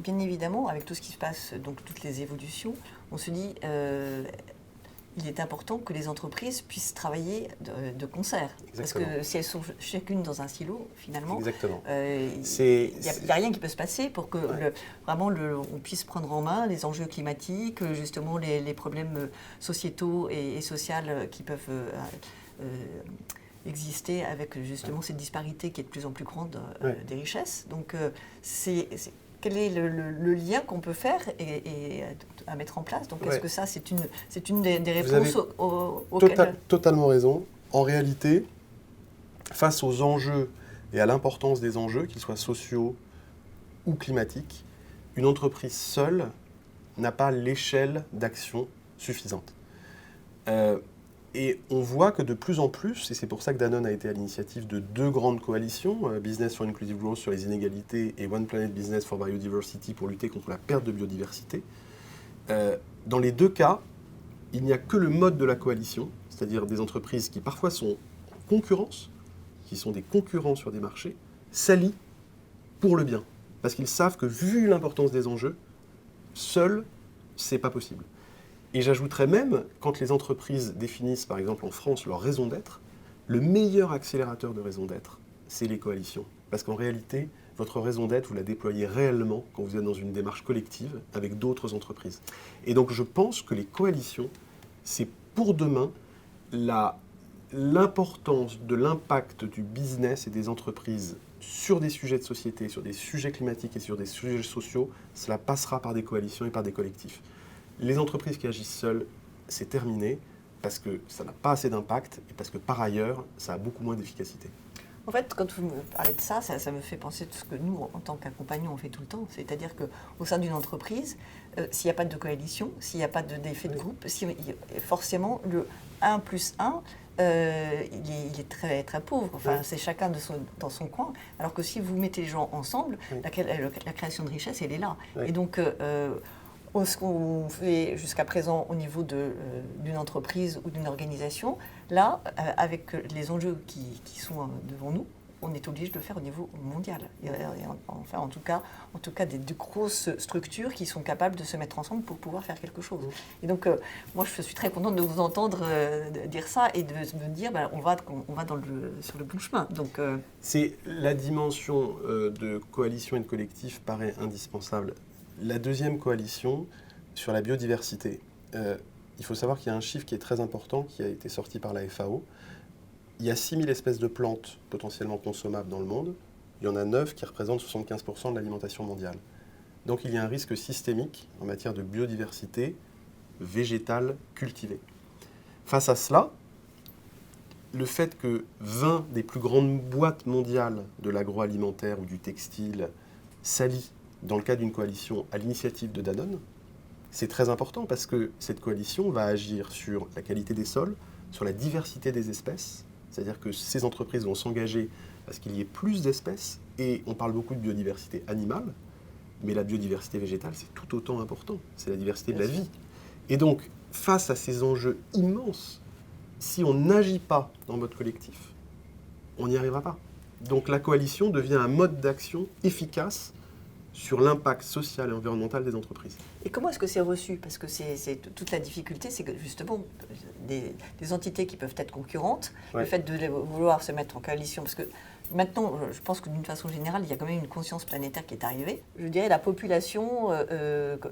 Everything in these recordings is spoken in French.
bien évidemment, avec tout ce qui se passe, donc toutes les évolutions, on se dit il est important que les entreprises puissent travailler de concert. Exactement. Parce que si elles sont chacune dans un silo, finalement, Exactement. il n'y a rien qui peut se passer pour que vraiment on puisse prendre en main les enjeux climatiques, justement les problèmes sociétaux et sociaux qui peuvent exister avec justement cette disparité qui est de plus en plus grande des richesses. Donc quel est le lien qu'on peut faire et à mettre en place? Donc est-ce que ça, c'est une des réponses auxquelles... Totalement raison. En réalité, face aux enjeux et à l'importance des enjeux, qu'ils soient sociaux ou climatiques, une entreprise seule n'a pas l'échelle d'action suffisante. Et on voit que de plus en plus, et c'est pour ça que Danone a été à l'initiative de 2 grandes coalitions, Business for Inclusive Growth sur les inégalités et One Planet Business for Biodiversity pour lutter contre la perte de biodiversité. Dans les 2 cas, il n'y a que le mode de la coalition, c'est-à-dire des entreprises qui parfois sont en concurrence, qui sont des concurrents sur des marchés, s'allient pour le bien. Parce qu'ils savent que vu l'importance des enjeux, seul, c'est pas possible. Et j'ajouterais même, quand les entreprises définissent, par exemple en France, leur raison d'être, le meilleur accélérateur de raison d'être, c'est les coalitions. Parce qu'en réalité, votre raison d'être, vous la déployez réellement quand vous êtes dans une démarche collective avec d'autres entreprises. Et donc je pense que les coalitions, c'est pour demain l'importance de l'impact du business et des entreprises sur des sujets de société, sur des sujets climatiques et sur des sujets sociaux, cela passera par des coalitions et par des collectifs. Les entreprises qui agissent seules, c'est terminé parce que ça n'a pas assez d'impact et parce que par ailleurs, ça a beaucoup moins d'efficacité. En fait, quand vous me parlez de ça, ça me fait penser à tout ce que nous, en tant qu'accompagnants, on fait tout le temps. C'est-à-dire qu'au sein d'une entreprise, s'il n'y a pas de coalition, s'il n'y a pas d'effet de groupe, forcément, le 1 plus 1, il est très, très pauvre. Enfin, c'est chacun dans son coin. Alors que si vous mettez les gens ensemble, la création de richesse, elle est là. Et donc... ce qu'on fait jusqu'à présent au niveau d'une entreprise ou d'une organisation, là, avec les enjeux qui sont devant nous, on est obligé de le faire au niveau mondial. Enfin, en tout cas des grosses structures qui sont capables de se mettre ensemble pour pouvoir faire quelque chose. Et donc, moi, je suis très contente de vous entendre dire ça et de me dire, on va sur le bon chemin. Donc, c'est la dimension de coalition et de collectif paraît indispensable. La deuxième coalition sur la biodiversité, il faut savoir qu'il y a un chiffre qui est très important qui a été sorti par la FAO. Il y a 6000 espèces de plantes potentiellement consommables dans le monde. Il y en a 9 qui représentent 75% de l'alimentation mondiale. Donc il y a un risque systémique en matière de biodiversité végétale cultivée. Face à cela, le fait que 20 des plus grandes boîtes mondiales de l'agroalimentaire ou du textile s'allient dans le cadre d'une coalition à l'initiative de Danone, c'est très important parce que cette coalition va agir sur la qualité des sols, sur la diversité des espèces, c'est-à-dire que ces entreprises vont s'engager à ce qu'il y ait plus d'espèces, et on parle beaucoup de biodiversité animale, mais la biodiversité végétale, c'est tout autant important, c'est la diversité de la vie. Et donc, face à ces enjeux immenses, si on n'agit pas dans mode collectif, on n'y arrivera pas. Donc la coalition devient un mode d'action efficace sur l'impact social et environnemental des entreprises. Et comment est-ce que c'est reçu? Parce que c'est toute la difficulté, c'est que justement, des entités qui peuvent être concurrentes, le fait de vouloir se mettre en coalition, parce que maintenant, je pense que d'une façon générale, il y a quand même une conscience planétaire qui est arrivée. Je dirais la population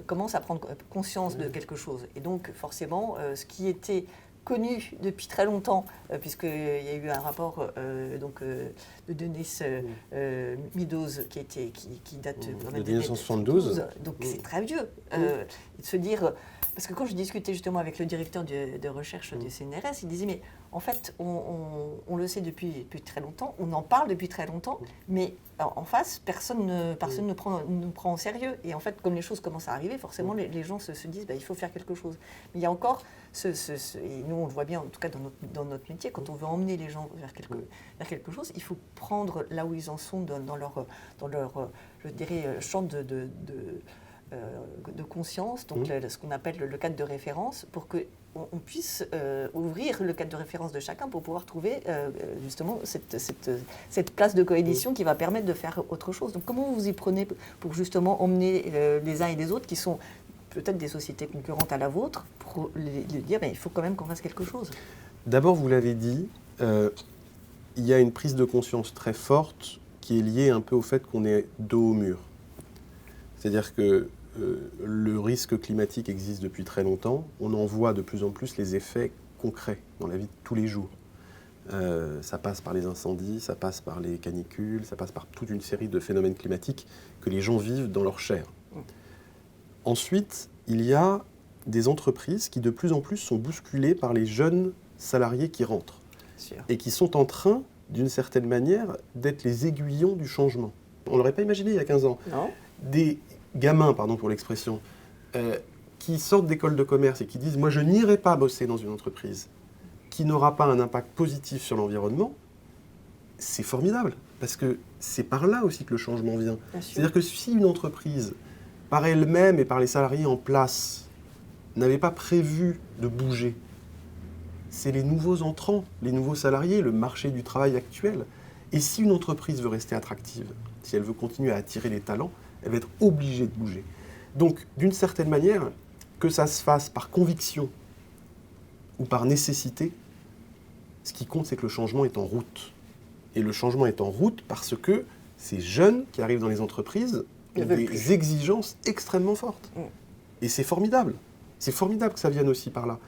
commence à prendre conscience de quelque chose. Et donc, forcément, ce qui était connu depuis très longtemps, puisqu'il y a eu un rapport de Denis Meadows qui date de 1972. Donc c'est très vieux. De se dire, parce que quand je discutais justement avec le directeur de recherche du CNRS, il disait mais en fait on le sait depuis très longtemps, on en parle depuis très longtemps, mais en face personne ne prend en sérieux. Et en fait comme les choses commencent à arriver, forcément les gens se disent il faut faire quelque chose. Mais il y a encore et nous on le voit bien en tout cas dans notre métier, quand on veut emmener les gens vers quelque chose, il faut prendre là où ils en sont dans leur je dirais champ de conscience, donc ce qu'on appelle le cadre de référence, pour qu'on puisse ouvrir le cadre de référence de chacun pour pouvoir trouver justement cette place de coalition qui va permettre de faire autre chose. Donc comment vous y prenez pour justement emmener les uns et les autres qui sont peut-être des sociétés concurrentes à la vôtre, pour les dire il faut quand même qu'on fasse quelque chose? D'abord, vous l'avez dit, il y a une prise de conscience très forte qui est liée un peu au fait qu'on est dos au mur. C'est-à-dire que le risque climatique existe depuis très longtemps. On en voit de plus en plus les effets concrets dans la vie de tous les jours. Ça passe par les incendies, ça passe par les canicules, ça passe par toute une série de phénomènes climatiques que les gens vivent dans leur chair. Ensuite, il y a des entreprises qui de plus en plus sont bousculées par les jeunes salariés qui rentrent et qui sont en train, d'une certaine manière, d'être les aiguillons du changement. On ne l'aurait pas imaginé il y a 15 ans. Non. Des gamins, pardon pour l'expression, qui sortent d'école de commerce et qui disent « moi je n'irai pas bosser dans une entreprise qui n'aura pas un impact positif sur l'environnement », c'est formidable, parce que c'est par là aussi que le changement vient. C'est-à-dire que si une entreprise, par elle-même et par les salariés en place, n'avait pas prévu de bouger, c'est les nouveaux entrants, les nouveaux salariés, le marché du travail actuel. Et si une entreprise veut rester attractive, si elle veut continuer à attirer les talents, elle va être obligée de bouger. Donc, d'une certaine manière, que ça se fasse par conviction ou par nécessité, ce qui compte, c'est que le changement est en route. Et le changement est en route parce que ces jeunes qui arrivent dans les entreprises ont des exigences extrêmement fortes. Et c'est formidable. C'est formidable que ça vienne aussi par là.